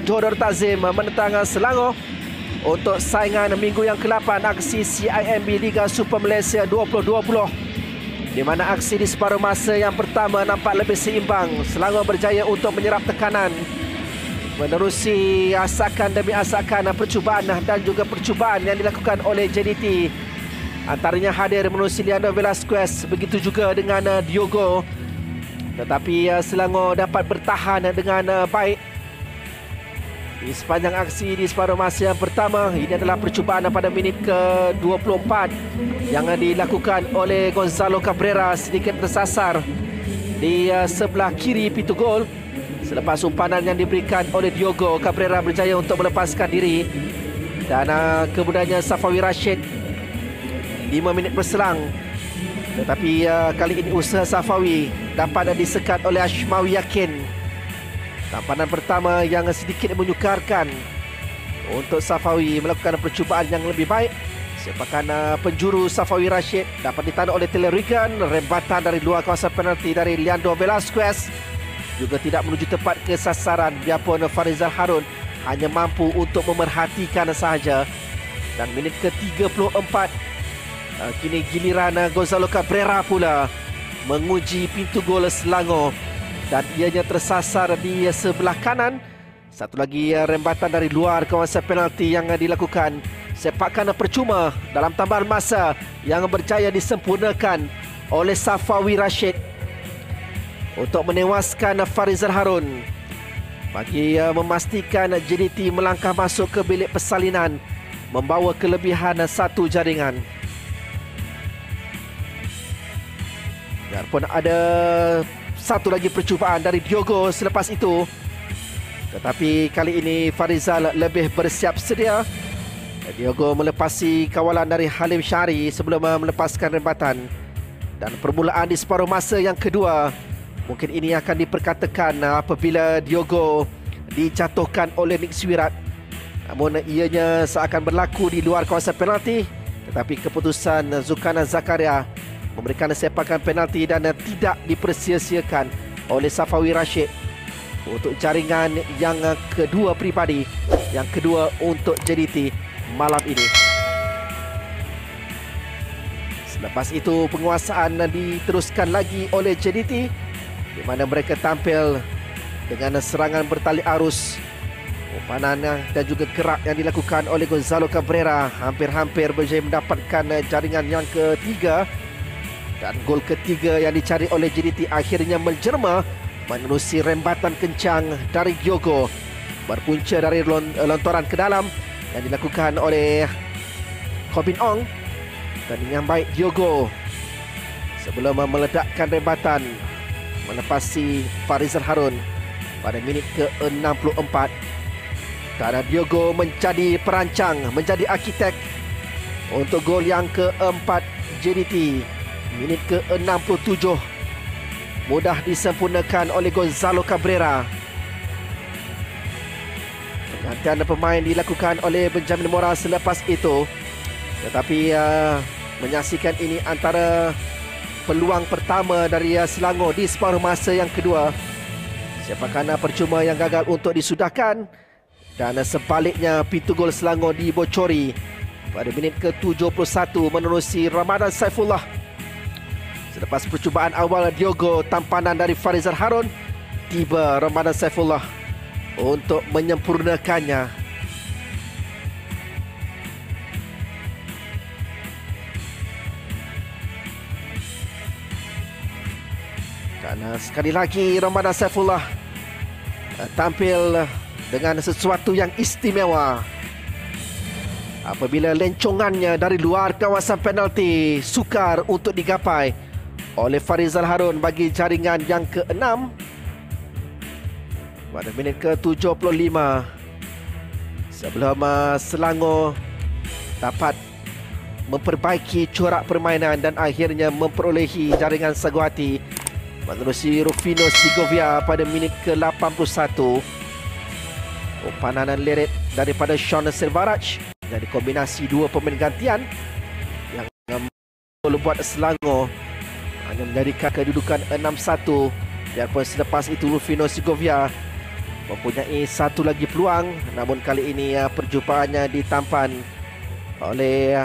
Johor Takzim menentang Selangor untuk saingan minggu yang ke-8 aksi CIMB Liga Super Malaysia 2020, di mana aksi di separuh masa yang pertama nampak lebih seimbang. Selangor berjaya untuk menyerap tekanan menerusi asakan demi asakan percubaan dan juga percubaan yang dilakukan oleh JDT. Antaranya hadir menerusi Leandro Velasquez, begitu juga dengan Diogo. Tetapi Selangor dapat bertahan dengan baik di sepanjang aksi di separuh masa yang pertama. Ini adalah percubaan pada minit ke-24 yang dilakukan oleh Gonzalo Cabrera, sedikit tersasar di sebelah kiri pintu gol. Selepas umpanan yang diberikan oleh Diogo, Cabrera berjaya untuk melepaskan diri. Dan kemudiannya Safawi Rashid 5 minit berselang. Tetapi kali ini usaha Safawi dapat disekat oleh Ashmawi Yakin. Tampanan pertama yang sedikit menyukarkan untuk Safawi melakukan percubaan yang lebih baik. Sepakan penjuru Safawi Rashid dapat ditahan oleh Taylor Regan. Rembatan dari luar kawasan penalti dari Leandro Velasquez juga tidak menuju tepat ke sasaran, biarpun Farizal Harun hanya mampu untuk memerhatikan sahaja. Dan minit ke-34, kini giliran Gonzalo Cabrera pula menguji pintu gol Selangor, dan ianya tersasar di sebelah kanan. Satu lagi rembatan dari luar kawasan penalti yang dilakukan. Sepakan percuma dalam tambahan masa yang berjaya disempurnakan oleh Safawi Rashid untuk menewaskan Farizal Harun, bagi memastikan JDT melangkah masuk ke bilik persalinan membawa kelebihan satu jaringan. Biarpun ada satu lagi percubaan dari Diogo selepas itu, tetapi kali ini Farizal lebih bersiap sedia. Diogo melepasi kawalan dari Halim Syari sebelum melepaskan rembatan. Dan permulaan di separuh masa yang kedua, mungkin ini akan diperkatakan apabila Diogo dijatuhkan oleh Nick Swirat. Namun ianya seakan berlaku di luar kawasan penalti, tetapi keputusan Zulkarnain Zakaria memberikan sepakan penalti dan tidak dipersia-siakan oleh Safawi Rashid untuk jaringan yang kedua pribadi, yang kedua untuk JDT malam ini. Selepas itu penguasaan diteruskan lagi oleh JDT, di mana mereka tampil dengan serangan bertali arus. Umpanan dan juga gerak yang dilakukan oleh Gonzalo Cabrera hampir-hampir berjaya mendapatkan jaringan yang ketiga. Dan gol ketiga yang dicari oleh JDT akhirnya menjerma menerusi rembatan kencang dari Diogo, berpunca dari lontaran ke dalam yang dilakukan oleh Kobin Ong. Dan yang baik Diogo sebelum meledakkan rembatan melepasi Farizal Harun pada minit ke-64. Karena Diogo menjadi perancang, menjadi arkitek untuk gol yang keempat JDT. Minit ke-67 mudah disempurnakan oleh Gonzalo Cabrera. Pergantian pemain dilakukan oleh Benjamin Mora selepas itu. Tetapi menyaksikan ini antara peluang pertama dari Selangor di separuh masa yang kedua. Sepakan percuma yang gagal untuk disudahkan. Dan sebaliknya pintu gol Selangor dibocori pada minit ke-71 menerusi Ramadan Saifullah. Selepas percubaan awal Diogo, tampanan dari Farizal Harun, tiba Ramadan Saifullah untuk menyempurnakannya. Karena sekali lagi Ramadan Saifullah tampil dengan sesuatu yang istimewa apabila lencongannya dari luar kawasan penalti sukar untuk digapai oleh Farizal Harun bagi jaringan yang ke-6 pada minit ke-75, sebelum Selangor dapat memperbaiki corak permainan dan akhirnya memperolehi jaringan saguhati menerusi Rufino Segovia pada minit ke-81. Umpanan leret daripada Sean Selvaraj dari kombinasi dua pemain gantian yang gol buat Selangor hanya menjadikan kedudukan 6-1. Biarpun selepas itu Rufino Segovia mempunyai satu lagi peluang, namun kali ini perjumpaannya ditampan oleh